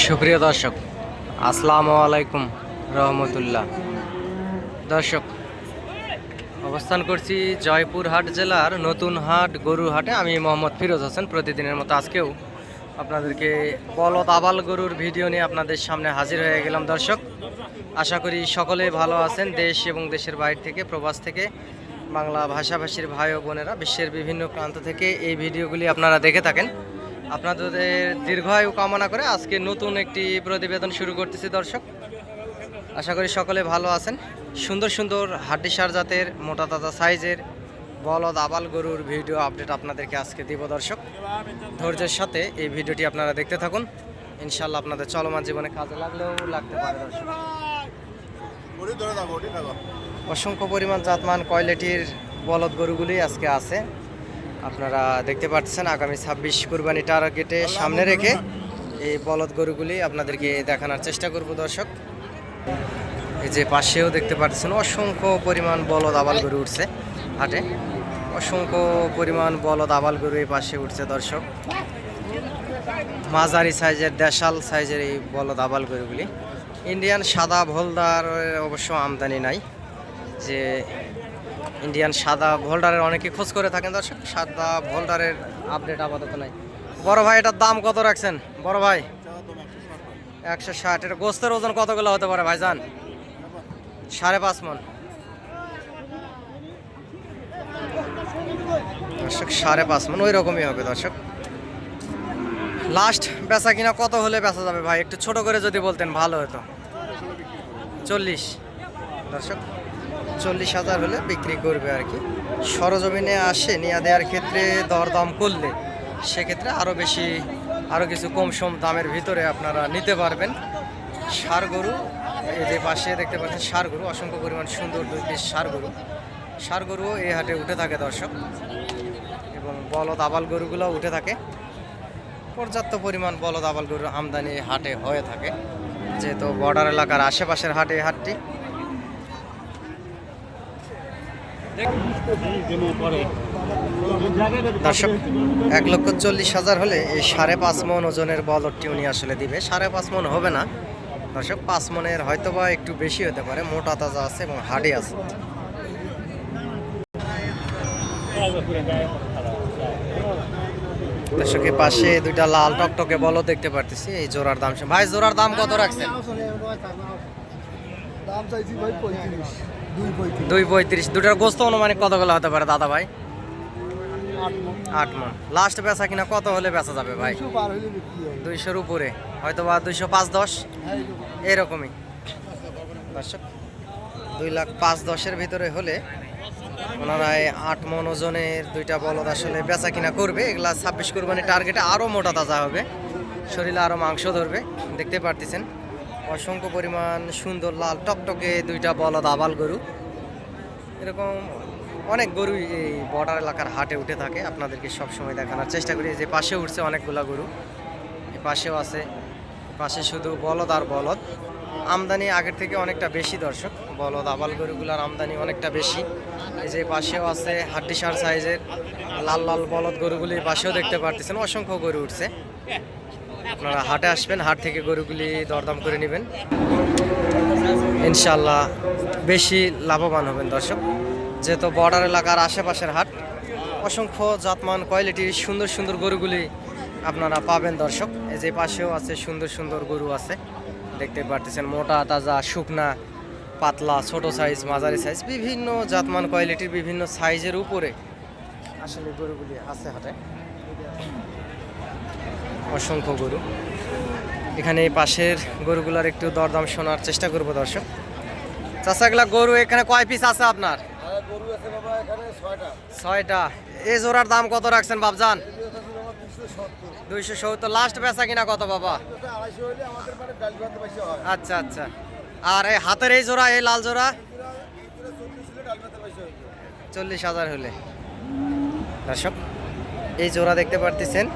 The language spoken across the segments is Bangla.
সুপ্রিয় দর্শক, আসসালামু আলাইকুম রহমতুল্লাহ। দর্শক, অবস্থান করছি জয়পুরহাট জেলার নতুন হাট গরুর হাটে। আমি মোহাম্মদ ফিরোজ হোসেন। প্রতিদিনের মতো আজকেও আপনাদেরকে বলদ আবাল গরুর ভিডিও নিয়ে আপনাদের সামনে হাজির হয়ে গেলাম। দর্শক, আশা করি সকলে ভালো আছেন। দেশ এবং দেশের বাইরে থেকে, প্রবাস থেকে, বাংলা ভাষাভাষীর ভাই ও বোনেরা বিশ্বের বিভিন্ন প্রান্ত থেকে এই ভিডিওগুলি আপনারা দেখে থাকেন। আপনাদের দীর্ঘায়ু কামনা করে আজকে নতুন একটি প্রতিবেদন শুরু করতেছি। দর্শক, আশা করি সকলে ভালো আছেন। সুন্দর সুন্দর হাড্ডিসার জাতের মোটা তাজা সাইজের বলদ আবাল গরুর ভিডিও আপডেট আপনাদেরকে আজকে দিব। দর্শক, ধৈর্যের সাথে এই ভিডিওটি আপনারা দেখতে থাকুন। ইনশাল্লাহ আপনাদের চলমান জীবনে কাজে লাগলেও লাগতে পারে। দর্শক, অসংখ্য পরিমাণ জাতমান কোয়ালিটির বলদ গরুগুলি আজকে আছে। আপনারা দেখতে পাচ্ছেন আগামী 26 কুরবানি টার্গেটে সামনে রেখে এই বলদ গরুগুলি আপনাদেরকে দেখানোর চেষ্টা করব। দর্শক, এই যে পাশেও দেখতে পাচ্ছেন অসংখ্য পরিমাণ বলদ আবাল গরু উঠছে হাটে। অসংখ্য পরিমাণ বলদ আবাল গরু এই পাশে উঠছে। দর্শক, মাঝারি সাইজের দেশাল সাইজের এই বলদ আবাল গরুগুলি। ইন্ডিয়ান সাদা ভোল্ডার অবশ্য আমদানি নাই। যে ইন্ডিয়ান সাদা ভোল্ডারের অনেকে খোঁজ করে থাকেন। দর্শক, সাদা ভোল্ডারের আপডেট আপাতত নাই। বড় ভাই, এটার দাম কত রাখছেন বড় ভাই? 160। এটা গোস্তের ওজন কতগুলো হতে পারে ভাইজান? 5.5 মণ। দর্শক, 5.5 মণ ওই রকমই হবে। দর্শক, লাস্ট বেচা কিনা কত হলে বেচা যাবে ভাই? একটু ছোট করে যদি বলতেন ভালো হতো। 40। দর্শক, 40,000 হলে বিক্রি করবে আর কি। সরজমিনে আসে নিয়ে দেওয়ার ক্ষেত্রে দরদাম করলে সেক্ষেত্রে আরও বেশি, আরও কিছু কম সম দামের ভিতরে আপনারা নিতে পারবেন। ষাঁড় গরু এই যে পাশে দেখতে পাচ্ছেন, ষাঁড় গরু অসংখ্য পরিমাণ সুন্দর 2 পিস ষাঁড় গরু। ষাঁড় গরুও এই হাটে উঠে থাকে। দর্শক, এবং বলদ আবাল গরুগুলো উঠে থাকে। পর্যাপ্ত পরিমাণ বলদ আবাল গরুর আমদানি হাটে হয়ে থাকে, যেহেতু বর্ডার এলাকার আশেপাশের হাটে এই হাটটি। দর্শক, 1,40,000 হলে এই 5.5 মণ ওজনের বলদটি উনি আসলে দিবে। 5.5 মণ হবে না দর্শক, 5 মণের হয়তো বা একটু বেশি হতে পারে। মোটা তাজা আছে এবং হাডি আছে। দর্শকের পাশে দুইটা লাল টকটকে বলদ দেখতে পারতেছি। এই জোড়ার দাম ভাই, জোড়ার দাম কত রাখছেন? 2.35। দুটার গোস্ত অনুমানিক কতগুলো হতে পারে দাদা ভাই? 8 মণ। লাস্ট বেচা কিনা কত হলে বেচা যাবে ভাই? 200-র উপরে, হয়তো বা 205-10 এরকমই। দর্শক, 2,05,10-এর ভিতরে হলে ওনারা 8 মণ ওজনের দুইটা বলদ আসলে বেচা কিনা করবে। এগুলা 26 কুরবানি টার্গেটে আরও মোটা তাজা হবে, শরীরে আরও মাংস ধরবে। দেখতে পারতেছেন অসংখ্য পরিমাণ সুন্দর লাল টকটকে দুইটা বলদ আবাল গরু। এরকম অনেক গরুই এই বর্ডার এলাকার হাটে উঠে থাকে। আপনাদেরকে সবসময় দেখানোর চেষ্টা করি। যে পাশে উঠছে অনেকগুলা গরু, এই পাশেও আছে। পাশে শুধু বলদ আর বলদ। আমদানি আগের থেকে অনেকটা বেশি। দর্শক, বলদ আবাল গরুগুলার আমদানি অনেকটা বেশি। এই যে পাশেও আছে হাড্ডিসার সাইজের লাল লাল বলদ গরুগুলি। পাশেও দেখতে পারতেছেন অসংখ্য গরু উঠছে। আপনারা হাটে আসবেন, হাট থেকে গরুগুলি দরদাম করে নেবেন। ইনশাল্লাহ বেশি লাভবান হবেন। দর্শক, যেহেতু বর্ডার এলাকার আশেপাশের হাট, অসংখ্য জাতমান কোয়ালিটির সুন্দর সুন্দর গরুগুলি আপনারা পাবেন। দর্শক, এই যে পাশেও আছে সুন্দর সুন্দর গরু আছে। দেখতে পারতেছেন মোটা তাজা, শুকনা, পাতলা, ছোট সাইজ, মাঝারি সাইজ, বিভিন্ন জাতমান কোয়ালিটির বিভিন্ন সাইজের উপরে আসলে গরুগুলি আছে হাটে। অসংখ্য গরু এখানে। এই পাশের গরুগুলার একটু দরদাম শোনার চেষ্টা করব। দর্শক, চাষাগুলা গরু এখানে কয় পিস আছে আপনার? গরু আছে বাবা এখানে 6টা। এই জোড়ার দাম কত রাখছেন বাবজান? 270। লাস্ট বেচা কিনা কত বাবা? 250 হলে আমাদের মানে ডাল ভাত বেশি হয়। আচ্ছা আচ্ছা। আর এই হাতের এই জোড়া, এই লাল জোড়া? 40,000 হলে। দর্শক, এই জোড়া দেখতে পারতেছেন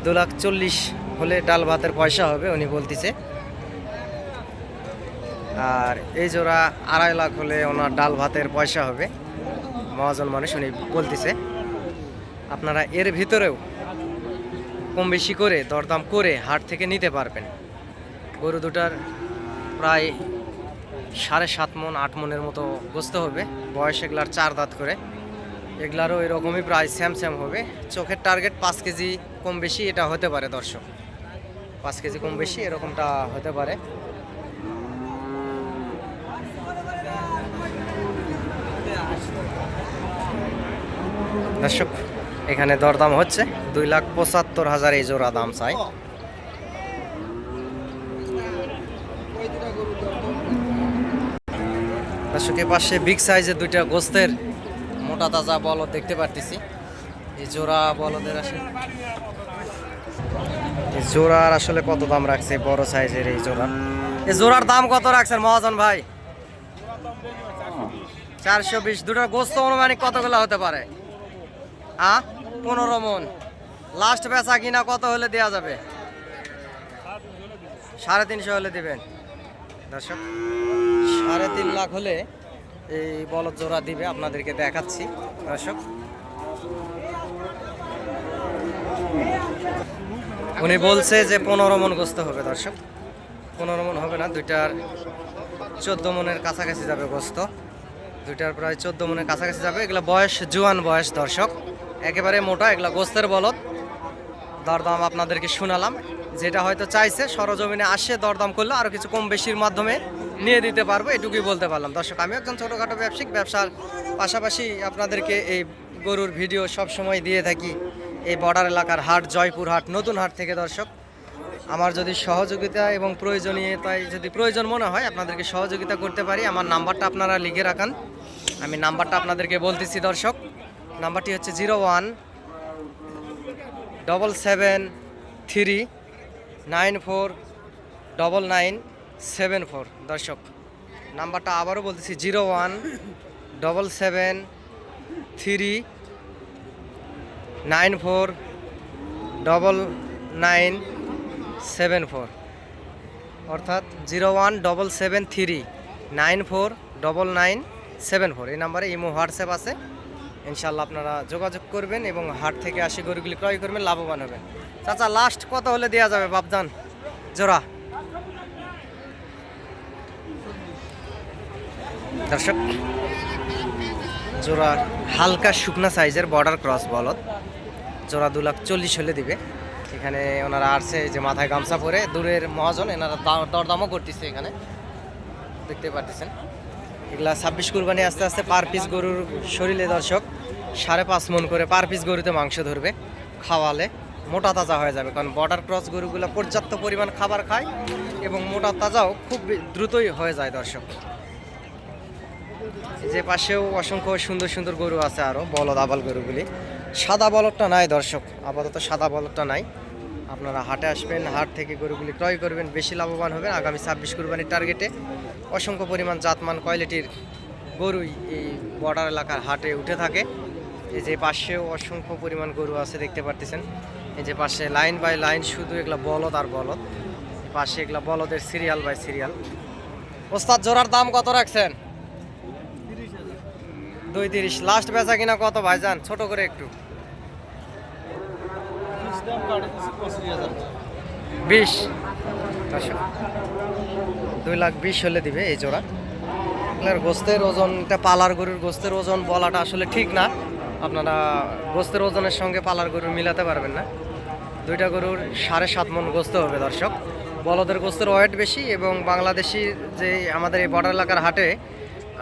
2,40,000 হলে ডাল ভাতের পয়সা হবে উনি বলতেছে। আর এই জোড়া 2.5 লাখ হলে ওনার ডাল ভাতের পয়সা হবে। মহাজন মানুষ উনি বলতেছে। আপনারা এর ভিতরেও কম বেশি করে দরদাম করে হাট থেকে নিতে পারবেন। গরু দুটার প্রায় 7.5 মন 8 মনের মতো গোস্ত হবে। বয়স এগুলার 4 দাঁত করে, এগুলারও এরকমই প্রায় স্যাম হবে। চোখের টার্গেট 5 কেজি কম বেশি এটা হতে পারে দর্শক, 5 কেজি কম বেশি এরকমটা হতে পারে। দর্শক এখানে দরদাম হচ্ছে 2,75,000 এই জোড়া দাম চাই। দর্শকের পাশে বিগ সাইজের দুইটা গোস্তের মোটা তাজা বলদ দেখতে পারতেছি। এই জোড়া বলদের আসলে এই জোড়ার আসলে কত দাম রাখছে বড় সাইজের এই জোড়া? এই জোড়ার দাম কত রাখছেন মহাজন ভাই? 420। দুটার গোস্ত অনুমানিক কতগুলো হতে পারে? 15 মন। লাস্ট বেচা কিনা কত হলে দেওয়া যাবে? 350 হলে দিবেন দর্শক। 3.5 লাখ হলে এই বলদ জোড়া দিবে, আপনাদেরকে দেখাচ্ছি দর্শক। উনি বলছে যে 15 মন গোস্ত হবে দর্শক। 15 মন হবে না, দুইটার 14 মনের কাছাকাছি যাবে গোস্ত। দুইটার প্রায় 14 মনের কাছাকাছি যাবে। এগুলো বয়স জুয়ান বয়স দর্শক, একেবারে মোটা। এগুলো গোস্তের বলদ। দরদাম আপনাদেরকে শোনালাম, যেটা হয়তো চাইছে সরজমিনে আসে দরদাম করলে আরও কিছু কম বেশির মাধ্যমে নিয়ে দিতে পারবো, এটুকুই বলতে পারলাম দর্শক। আমি একজন ছোটোখাটো ব্যবসার পাশাপাশি আপনাদেরকে এই গরুর ভিডিও সব সময় দিয়ে থাকি। এই বর্ডার এলাকার হাট, জয়পুর হাট, নতুন হাট থেকে দর্শক। আমার যদি সহযোগিতা এবং প্রয়োজনীয়তায় যদি প্রয়োজন মনে হয় আপনাদেরকে সহযোগিতা করতে পারি। আমার নাম্বারটা আপনারা লিখে রাখান, আমি নাম্বারটা আপনাদেরকে বলতেছি দর্শক। নাম্বারটি হচ্ছে 0177394997 দর্শক। নাম্বারটা আবারও বলতেছি 0177394997 অর্থাৎ 0177394997 এই নাম্বারে ইমো হোয়াটসঅ্যাপ আছে। ইনশাল্লাহ আপনারা যোগাযোগ করবেন এবং হাট থেকে আসি গরুগুলি ক্রয় করবেন, লাভবান হবেন। চাচা লাস্ট কত হলে দেওয়া যাবে বাপজান জোড়া? দর্শক জোড়া হালকা শুকনা সাইজের বর্ডার ক্রস বলদ, জোড়া 2,40,000 হলে দিবে। এখানে ওনারা আসছে যে মাথায় গামছা পরে, দূরের মহাজন, এনারা দরদামও করতেছে এখানে দেখতে পাচ্ছেন। এগুলা 26 কুরবানি আস্তে আস্তে পার পিস গরুর শরীরে দর্শক 5.5 মন করে পার পিস গরুতে মাংস ধরবে। খাওয়ালে মোটা তাজা হয়ে যাবে, কারণ বর্ডার ক্রস গরুগুলো পর্যাপ্ত পরিমাণ খাবার খায় এবং মোটা তাজাও খুব দ্রুতই হয়ে যায় দর্শক। যে পাশেও অসংখ্য সুন্দর সুন্দর গরু আছে আরও বলদ আবাল গরুগুলি। সাদা বলদটা নাই দর্শক, আপাতত সাদা বলদটা নাই। আপনারা হাটে আসবেন, হাট থেকে গরুগুলি ক্রয় করবেন, বেশি লাভবান হবেন। আগামী 26 কুরবানির টার্গেটে অসংখ্য পরিমাণ জাতমান কোয়ালিটির গরুই এই বর্ডার এলাকার হাটে উঠে থাকে। এই যে পাশেও অসংখ্য পরিমাণ গরু আছে দেখতে পারতেছেন। এই যে পাশে লাইন বাই লাইন শুধু এগুলা বলদ আর বলদ, পাশে এগুলা বলদের সিরিয়াল বাই সিরিয়াল। ওস্তাদ জোড়ার দাম কত রাখছেন? 2.30। লাস্ট বেচা কিনা কত ভাইজান? ছোট করে একটু। 20। 2,20,000 হলে দিবে এই জোড়া। গোস্তের ওজনটা পালার গরুর গোস্তের ওজন বলাটা আসলে ঠিক না, আপনারা গোস্তের ওজনের সঙ্গে পালার গরুর মিলাতে পারবেন না। দুইটা গরুর 7.5 মন গোস্ত হবে দর্শক। বলদের গোস্তের ওয়েট বেশি এবং বাংলাদেশি যে আমাদের এই বর্ডার এলাকার হাটে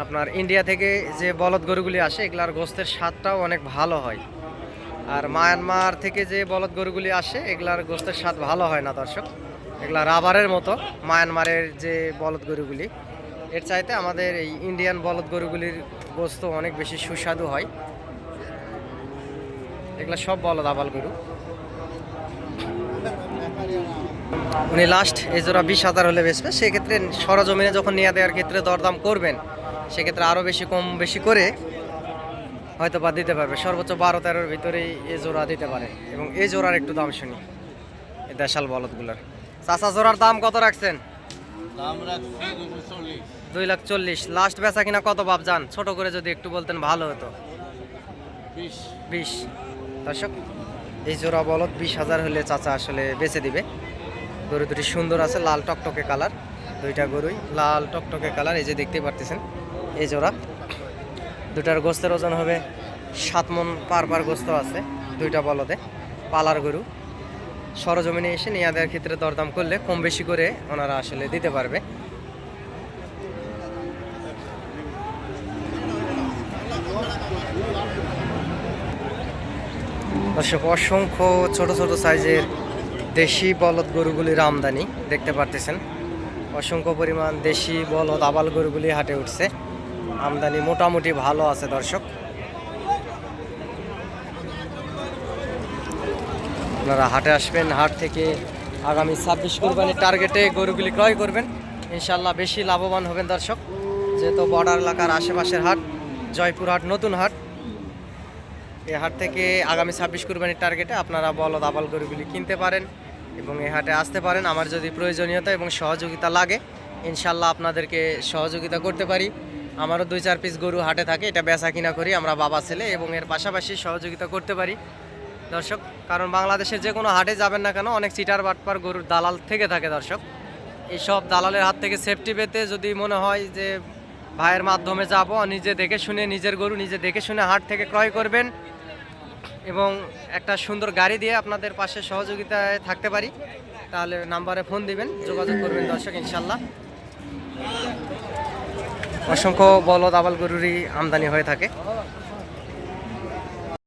আপনার ইন্ডিয়া থেকে যে বলদ গরুগুলি আসে এগুলার গোস্তের স্বাদটাও অনেক ভালো হয়। আর মায়ানমার থেকে যে বলদ গরুগুলি আসে এগুলার গোস্তের স্বাদ ভালো হয় না দর্শক, এগুলা রাবারের মতো। মায়ানমারের যে বলদ গরুগুলি এর চাইতে আমাদের এই ইন্ডিয়ান বলদ গরুগুলির গোস্ত অনেক বেশি সুস্বাদু হয়। এগুলা সব বলদ আবাল গরু। উনি লাস্ট এই জোড়া 20,000 হলে বেচবে। সেক্ষেত্রে সরজমিনে যখন নিয়ে দেওয়ার ক্ষেত্রে দরদাম করবেন, সেক্ষেত্রে আরও বেশি কম বেশি করে হয়তো বা দিতে পারবে। সর্বোচ্চ 12-13-র ভিতরেই এই জোড়া দিতে পারে। এবং এই জোড়ার একটু দাম শুনি, এই দেশাল বলদগুলোর। চাচা জোড়ার দাম কত রাখছেন? 2,40,000। লাস্ট বেচা কিনা কত বাপজান? ছোট করে যদি একটু বলতেন ভালো হতো। 20। দর্শক এই জোড়া বলদ 20,000 হলে চাচা আসলে বেচে দিবে। গরু দুটি সুন্দর আছে, লাল টকটকে কালার, দুইটা গরুই লাল টকটকে কালার। এই যে দেখতে পারতেছেন এই জোড়া দুটার গোস্তের ওজন হবে 7 মন পার গোস্ত আছে দুইটা বলদে। পালার গরু, সরজমিনে এসে নিয়ে দেওয়ার ক্ষেত্রে দরদাম করলে কম বেশি করে ওনারা আসলে দিতে পারবে। দর্শক অসংখ্য ছোট ছোট সাইজের দেশি বলদ গরুগুলির আমদানি দেখতে পারতেছেন। অসংখ্য পরিমাণ দেশি বলদ আবাল গরুগুলি হাটে উঠছে, আমদানি মোটামুটি ভালো আছে দর্শক। আপনারা হাটে আসবেন, হাট থেকে আগামী 26 কোরবানির টার্গেটে গরুগুলি ক্রয় করবেন, ইনশাল্লাহ বেশি লাভবান হবেন দর্শক। যেহেতু বর্ডার এলাকার আশেপাশের হাট, জয়পুর হাট নতুন হাট, এই হাট থেকে আগামী 26 কোরবানির টার্গেটে আপনারা বলদ আবাল গরুগুলি কিনতে পারেন এবং এই হাটে আসতে পারেন। আমার যদি প্রয়োজনীয়তা এবং সহযোগিতা লাগে ইনশাল্লাহ আপনাদেরকে সহযোগিতা করতে পারি। আমারও 2-4 পিস গরু হাটে থাকে, এটা বেচা কিনা করি আমরা বাবা ছেলে, এবং এর পাশাপাশি সহযোগিতা করতে পারি দর্শক। কারণ বাংলাদেশের যে কোনো হাটে যাবেন না কেন অনেক চিটার বাটপার গরুর দালাল থেকে থাকে দর্শক। এইসব দালালের হাত থেকে সেফটি পেতে যদি মনে হয় যে ভাইয়ের মাধ্যমে যাব, নিজে দেখে শুনে নিজের গরু নিজে দেখে শুনে হাট থেকে ক্রয় করবেন এবং একটা সুন্দর গাড়ি দিয়ে আপনাদের পাশে সহযোগিতায় থাকতে পারি, তাহলে নাম্বারে ফোন দিবেন, যোগাযোগ করবেন দর্শক ইনশাল্লাহ। অসংখ্য বলদ আবাল গরুরই আমদানি হয়ে থাকে।